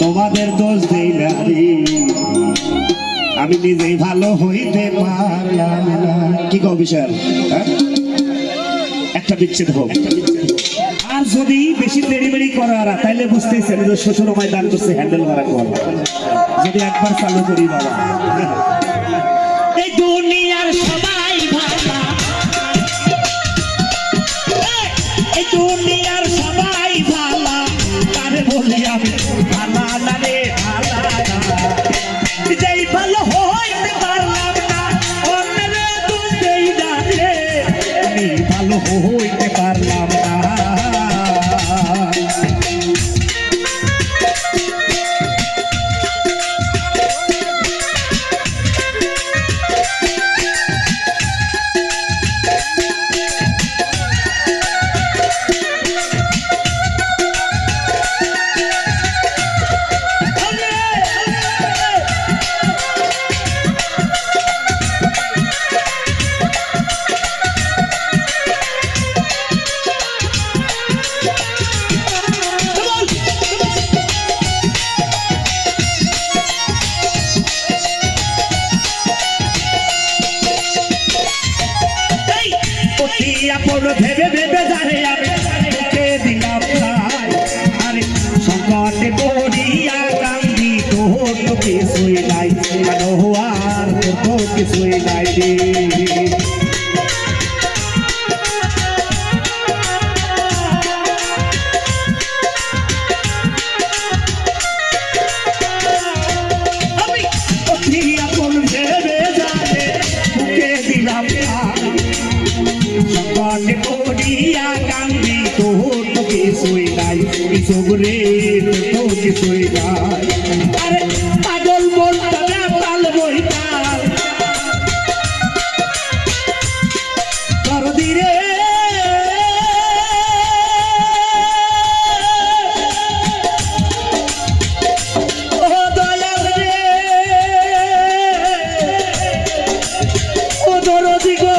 তোমাদের দোষ দেই না রে, আমি নিজেই ভালো হইতে পারলাম না। কি কও বিশাল? একটা বিচ্ছেদ হোক, আর যদি বেশি দেরি করারা তাইলে বুঝতেছেন যে শ্বশুর ময়দান করছে হ্যান্ডেল করা কর। যদি একবার চালু করি বাবা, এই দুনিয়ার সবাই ভালো, এই দুনিয়ার সবাই ভালো, তারে বলি আমি ভালো না রে, ভালো না, যেই ভালো হইতে পারলাম না, অন্যের দোষ দেই না রে, আমি ভালো হইতে পারলাম না। ভেবে ভেবে জানে আমি কে দিলাম ভাই, আরে সংকটে পড়িয়া কান্দি, তোর তো কিছুই নাই, আর তোর তো কিছুই নাই রে। আমি অতি আপন ভেবে জানে কে দিলাম সংকটে পড়িয়া কান্দি, তোর তো কিছুই নাই, রে তো কিছুই নাই। আরে পাগল বলতে পাল বইতাল দরদি রে, ও দয়াল রে, ও দরদি গো,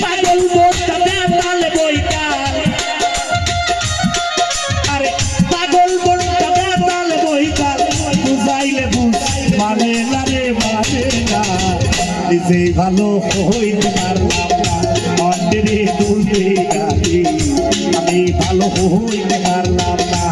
পাগল বলতে পাল বইতাল, আরে পাগল বলতে পাল বইতাল, বুঝাইলে বুঝ মানে না রে, মানে না, নিজে ভালো হইতে পারলাম না, অন্যেরে তুলতে গালি, আমি ভালো হইতে পারলাম না।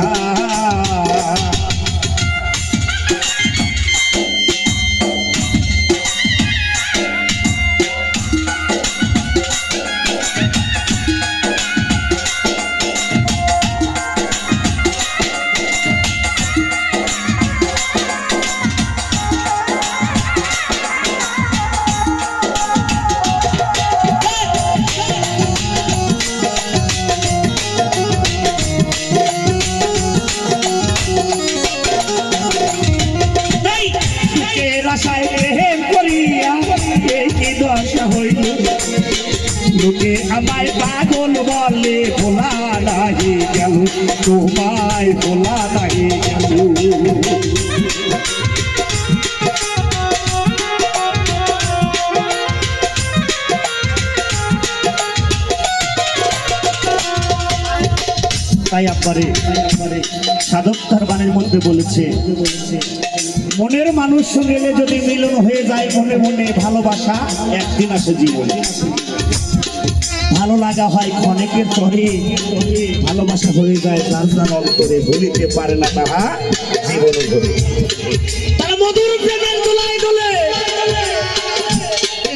আশায় প্রেম করিয়া এই কি দশা হইল, লোকে আমায় পাগল বলে, ভোলা নাহি গেল, তোমায় ভোলা নাহি গেল। তাই আব্বারে সাধক তার বাণীর মধ্যে বলেছে, মনের মানুষ সঙ্গে যদি মিলন হয়ে যায়, মনে মনে ভালোবাসা একদিন আসে জীবনে, ভালো লাগা হয় ক্ষণিকের তরে, ভালোবাসা হয়ে যায় রাজনার অন্তরে, ভুলিতে পারে না তাহা জীবন ধরে। তারা মধুর প্রেমের দোলায় দোলে,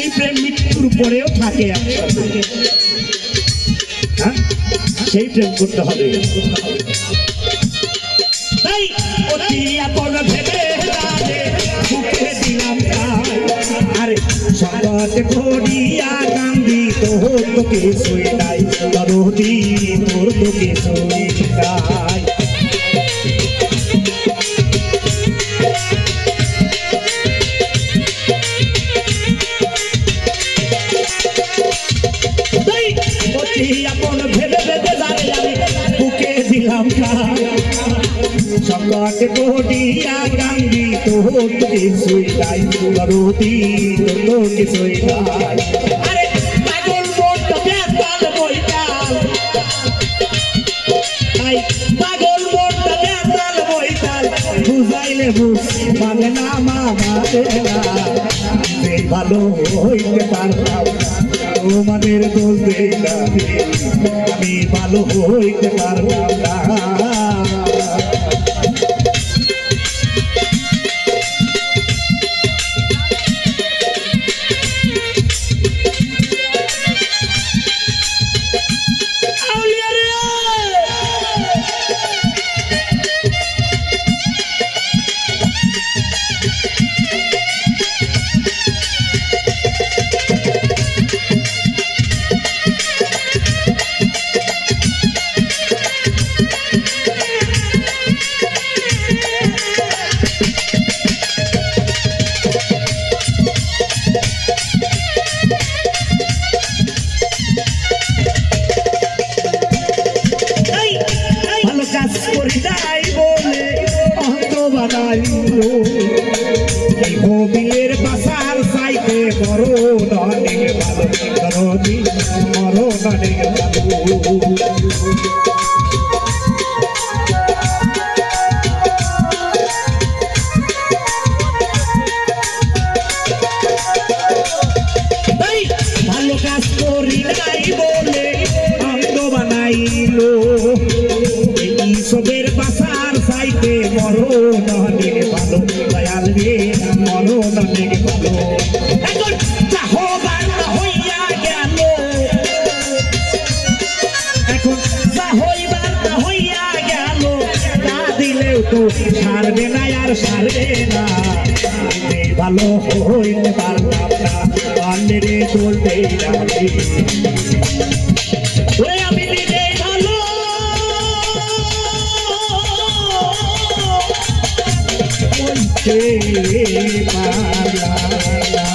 এই প্রেম মৃত্যুর পরেও থাকে একসাথে, সেই প্রেম করতে হবে। তাই অতি আপন ভেবে জানে বুকে দিলাম তাই, আরে সংকটে পড়িয়া কান্দি, তোর তো কিছুই নাই, দরদি তোর তো কিছুই নাই। অতি আপন ভেবে ভেবে জানে আমি বুকে দিলাম তাই, সংকটে পড়িয়া কান্দি, তোর তো কিছুই নাই, দরদি তোর তো কিছুই নাই। আরে পাগল বলতে পাল বইতাল, মানে না মানে না এই ভালো হইতে পারলাম তোমাদের দোষ দেই না আমি ভালো হইতে পারলাম না কাজ করি নাই বলে অন্ত বানাইলো এই হবিলের বাসার সাইতে বড় অনেক ভালো করনি বড় অনেক ভালো ভালো কাজ করি নাই বলে অন্ত বানাইলো সবের বাসার সাইতে মরণ অনেক ভালো দয়াল রে মরণ অনেক ভালো এখন চাহবান হইয়া গেল এখন চাহইবার হইয়া গেল তা দিলেও তো সারবে না আর সারবে না ভালো হইতে পারলাম না পারলে রে চলতে আমি নিজে ভালো পারলাম